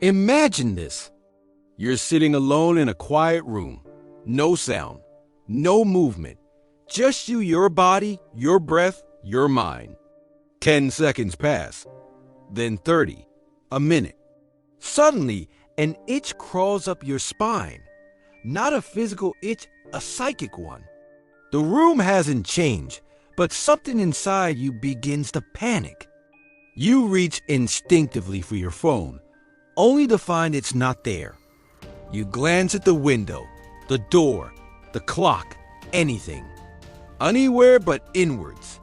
Imagine this. You're sitting alone in a quiet room. No sound, no movement. Just you, your body, your breath, your mind. 10 seconds pass. Then 30. A minute. Suddenly, an itch crawls up your spine. Not a physical itch, a psychic one. The room hasn't changed, but something inside you begins to panic. You reach instinctively for your phone, only to find it's not there. You glance at the window, the door, the clock, anything. Anywhere but inwards.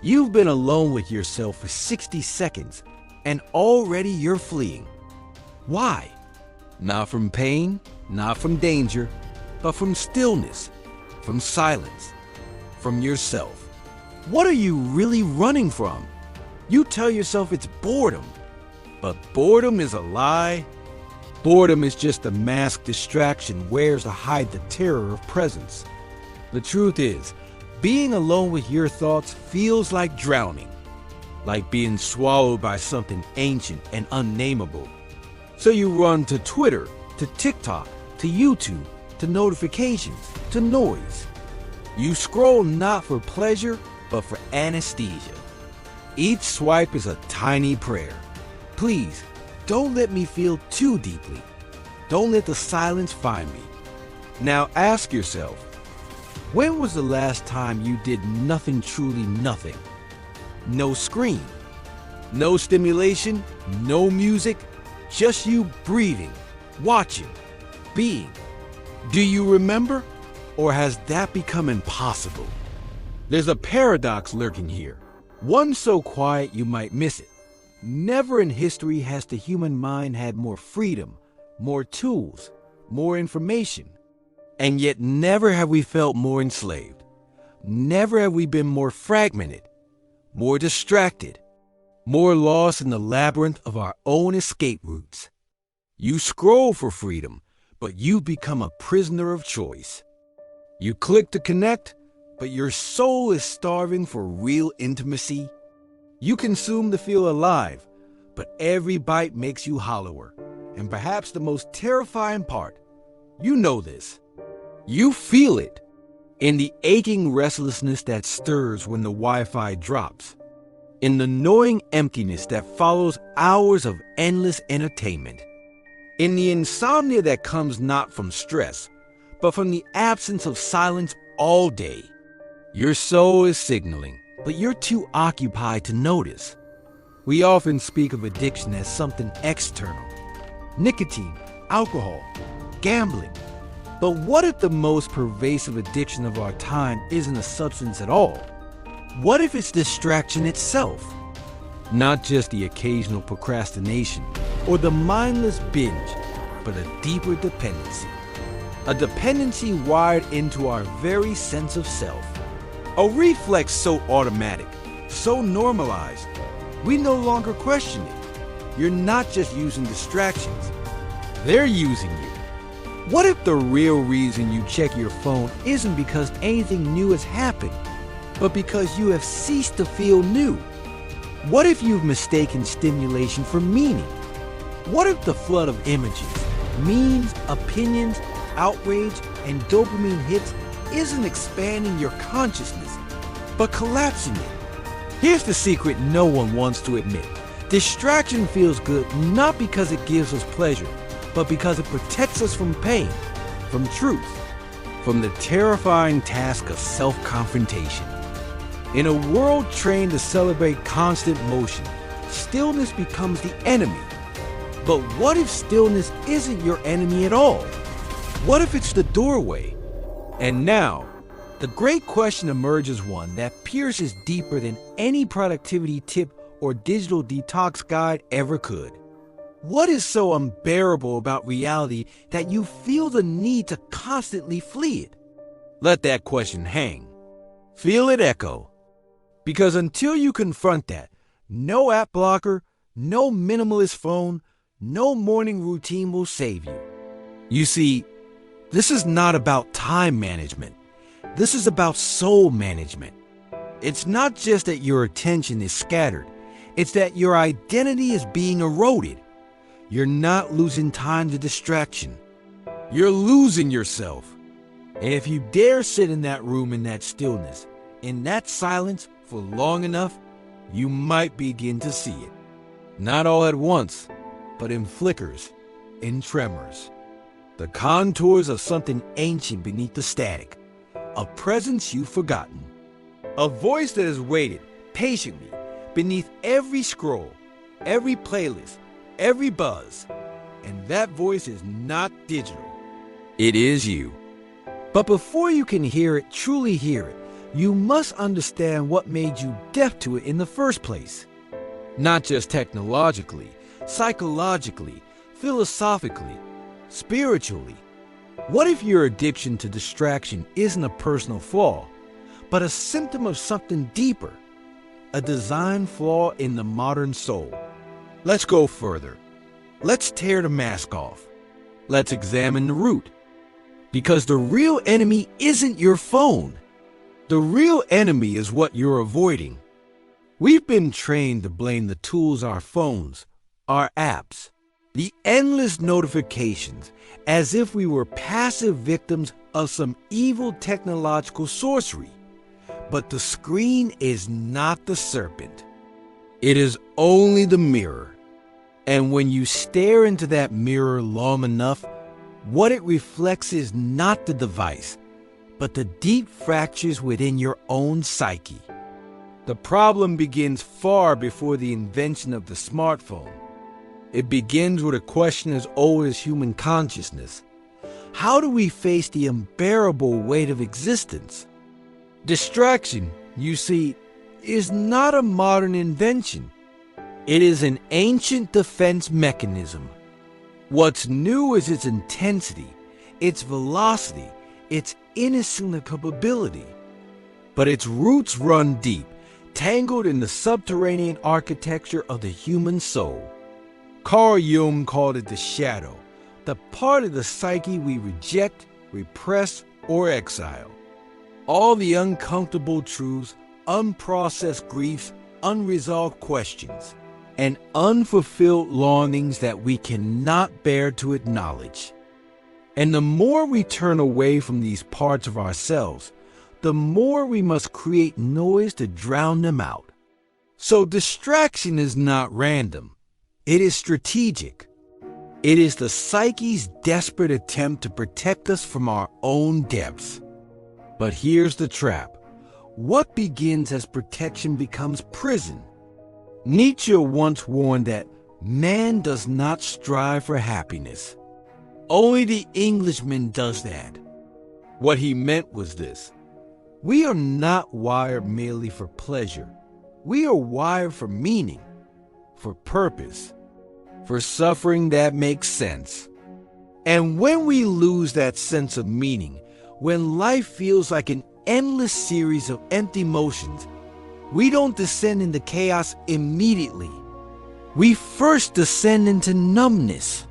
You've been alone with yourself for 60 seconds, and already you're fleeing. Why? Not from pain, not from danger, but from stillness, from silence, from yourself. What are you really running from? You tell yourself it's boredom, but boredom is a lie. Boredom is just a masked distraction wears to hide the terror of presence. The truth is, being alone with your thoughts feels like drowning, like being swallowed by something ancient and unnameable. So you run to Twitter, to TikTok, to YouTube, to notifications, to noise. You scroll not for pleasure, but for anesthesia. Each swipe is a tiny prayer. Please, don't let me feel too deeply. Don't let the silence find me. Now ask yourself, when was the last time you did nothing, truly nothing? No screen, no stimulation, no music, just you breathing, watching, being. Do you remember? Or has that become impossible? There's a paradox lurking here, one so quiet you might miss it. Never in history has the human mind had more freedom, more tools, more information. And yet never have we felt more enslaved. Never have we been more fragmented, more distracted, more lost in the labyrinth of our own escape routes. You scroll for freedom, but you become a prisoner of choice. You click to connect, but your soul is starving for real intimacy. You consume to feel alive, but every bite makes you hollower. And perhaps the most terrifying part, you know this. You feel it in the aching restlessness that stirs when the Wi-Fi drops, in the gnawing emptiness that follows hours of endless entertainment, in the insomnia that comes not from stress, but from the absence of silence all day. Your soul is signaling, but you're too occupied to notice. We often speak of addiction as something external. Nicotine, alcohol, gambling. But what if the most pervasive addiction of our time isn't a substance at all? What if it's distraction itself? Not just the occasional procrastination or the mindless binge, but a deeper dependency. A dependency wired into our very sense of self. A reflex so automatic, so normalized, we no longer question it. You're not just using distractions, they're using you. What if the real reason you check your phone isn't because anything new has happened, but because you have ceased to feel new? What if you've mistaken stimulation for meaning? What if the flood of images, memes, opinions, outrage, and dopamine hits isn't expanding your consciousness, but collapsing it? Here's the secret no one wants to admit. Distraction feels good not because it gives us pleasure, but because it protects us from pain, from truth, from the terrifying task of self-confrontation. In a world trained to celebrate constant motion, stillness becomes the enemy. But what if stillness isn't your enemy at all? What if it's the doorway? And now, the great question emerges, one that pierces deeper than any productivity tip or digital detox guide ever could. What is so unbearable about reality that you feel the need to constantly flee it? Let that question hang. Feel it echo. Because until you confront that, no app blocker, no minimalist phone, no morning routine will save you. You see, this is not about time management. This is about soul management. It's not just that your attention is scattered. It's that your identity is being eroded. you're not losing time to distraction. You're losing yourself. And if you dare sit in that room in that stillness, in that silence for long enough, you might begin to see it. Not all at once, but in flickers, in tremors. The contours of something ancient beneath the static, a presence you've forgotten. A voice that has waited patiently beneath every scroll, every playlist, every buzz. And that voice is not digital. It is you. But before you can hear it, truly hear it, you must understand what made you deaf to it in the first place. Not just technologically, psychologically, philosophically, spiritually. What if your addiction to distraction isn't a personal flaw, but a symptom of something deeper, a design flaw in the modern soul? Let's go further. Let's tear the mask off. Let's examine the root. Because the real enemy isn't your phone. The real enemy is what you're avoiding. We've been trained to blame the tools, our phones, our apps, the endless notifications, as if we were passive victims of some evil technological sorcery. But the screen is not the serpent. It is only the mirror. And when you stare into that mirror long enough, what it reflects is not the device, but the deep fractures within your own psyche. The problem begins far before the invention of the smartphone. It begins with a question as old as human consciousness. How do we face the unbearable weight of existence? Distraction, you see, is not a modern invention. It is an ancient defense mechanism. What's new is its intensity, its velocity, its inescapability. But its roots run deep, tangled in the subterranean architecture of the human soul. Carl Jung called it the shadow, the part of the psyche we reject, repress, or exile. All the uncomfortable truths, unprocessed griefs, unresolved questions, and unfulfilled longings that we cannot bear to acknowledge. And the more we turn away from these parts of ourselves, the more we must create noise to drown them out. So distraction is not random. It is strategic. It is the psyche's desperate attempt to protect us from our own depths. But here's the trap. What begins as protection becomes prison. Nietzsche once warned that man does not strive for happiness. Only the Englishman does that. What he meant was this: we are not wired merely for pleasure. We are wired for meaning, for purpose, for suffering that makes sense. And when we lose that sense of meaning, when life feels like an endless series of empty motions, we don't descend into chaos immediately. We first descend into numbness.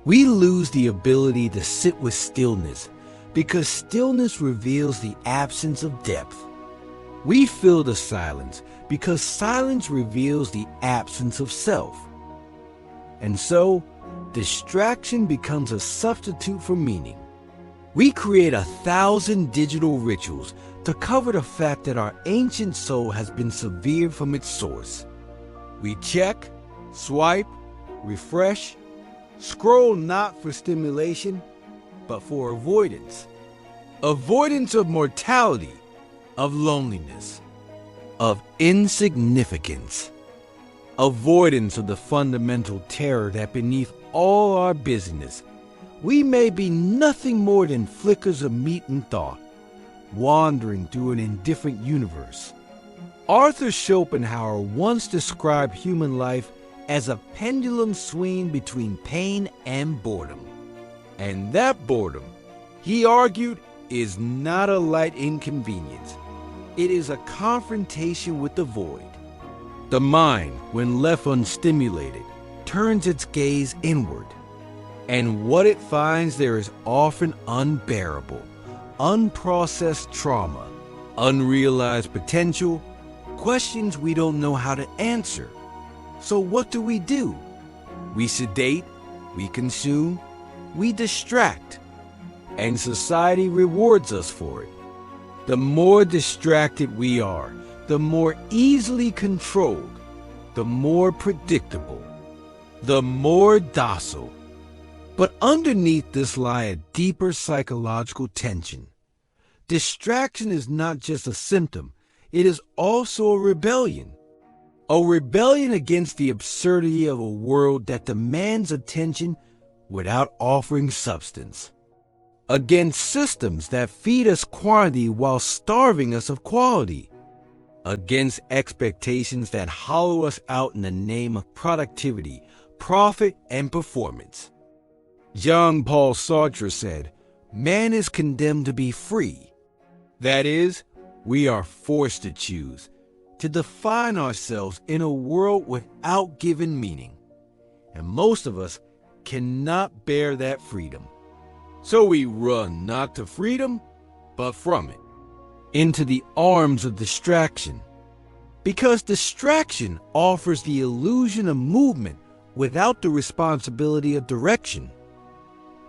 We lose the ability to sit with stillness, because stillness reveals the absence of depth. We fill the silence because silence reveals the absence of self. And so, distraction becomes a substitute for meaning. We create 1,000 digital rituals to cover the fact that our ancient soul has been severed from its source. We check, swipe, refresh, scroll not for stimulation, but for avoidance. Avoidance of mortality, of loneliness, of insignificance. Avoidance of the fundamental terror that beneath all our busyness, we may be nothing more than flickers of meat and thought, wandering through an indifferent universe. Arthur Schopenhauer once described human life as a pendulum swing between pain and boredom. And that boredom, he argued, is not a light inconvenience. It is a confrontation with the void. The mind, when left unstimulated, turns its gaze inward. And what it finds there is often unbearable, unprocessed trauma, unrealized potential, questions we don't know how to answer. So what do? We sedate, we consume, we distract, and society rewards us for it. The more distracted we are, the more easily controlled, the more predictable, the more docile. But underneath this lie a deeper psychological tension. Distraction is not just a symptom, it is also a rebellion. A rebellion against the absurdity of a world that demands attention without offering substance. Against systems that feed us quantity while starving us of quality. Against expectations that hollow us out in the name of productivity, profit, and performance. Jean-Paul Sartre said, "Man is condemned to be free." That is, we are forced to choose, to define ourselves in a world without given meaning. And most of us cannot bear that freedom. So we run not to freedom, but from it, into the arms of distraction. Because distraction offers the illusion of movement without the responsibility of direction.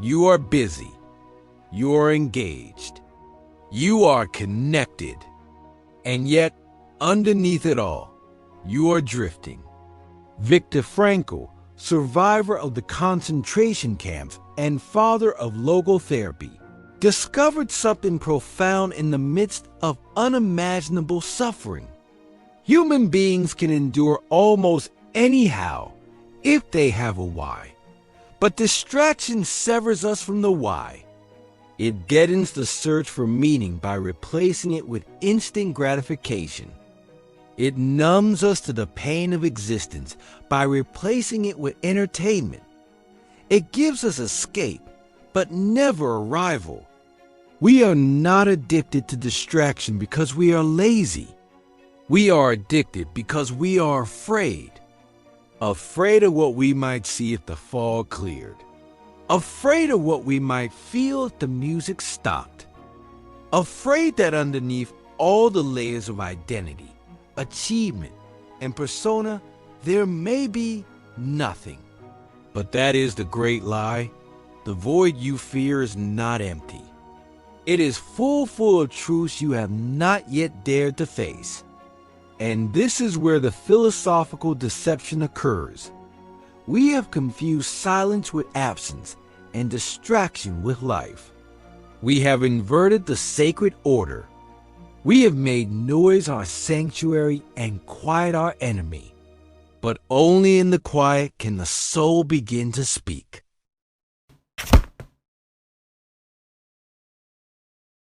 You are busy. You are engaged. You are connected. And yet, underneath it all, you are drifting. Viktor Frankl, survivor of the concentration camps and father of logotherapy, discovered something profound in the midst of unimaginable suffering. Human beings can endure almost anyhow if they have a why. But distraction severs us from the why. It deadens the search for meaning by replacing it with instant gratification. It numbs us to the pain of existence by replacing it with entertainment. It gives us escape, but never arrival. We are not addicted to distraction because we are lazy. We are addicted because we are afraid. Afraid of what we might see if the fog cleared. Afraid of what we might feel if the music stopped. Afraid that underneath all the layers of identity, achievement, and persona, there may be nothing. But that is the great lie. The void you fear is not empty. It is full of truths you have not yet dared to face. And this is where the philosophical deception occurs. We have confused silence with absence and distraction with life. We have inverted the sacred order. We have made noise our sanctuary and quiet our enemy. But only in the quiet can the soul begin to speak.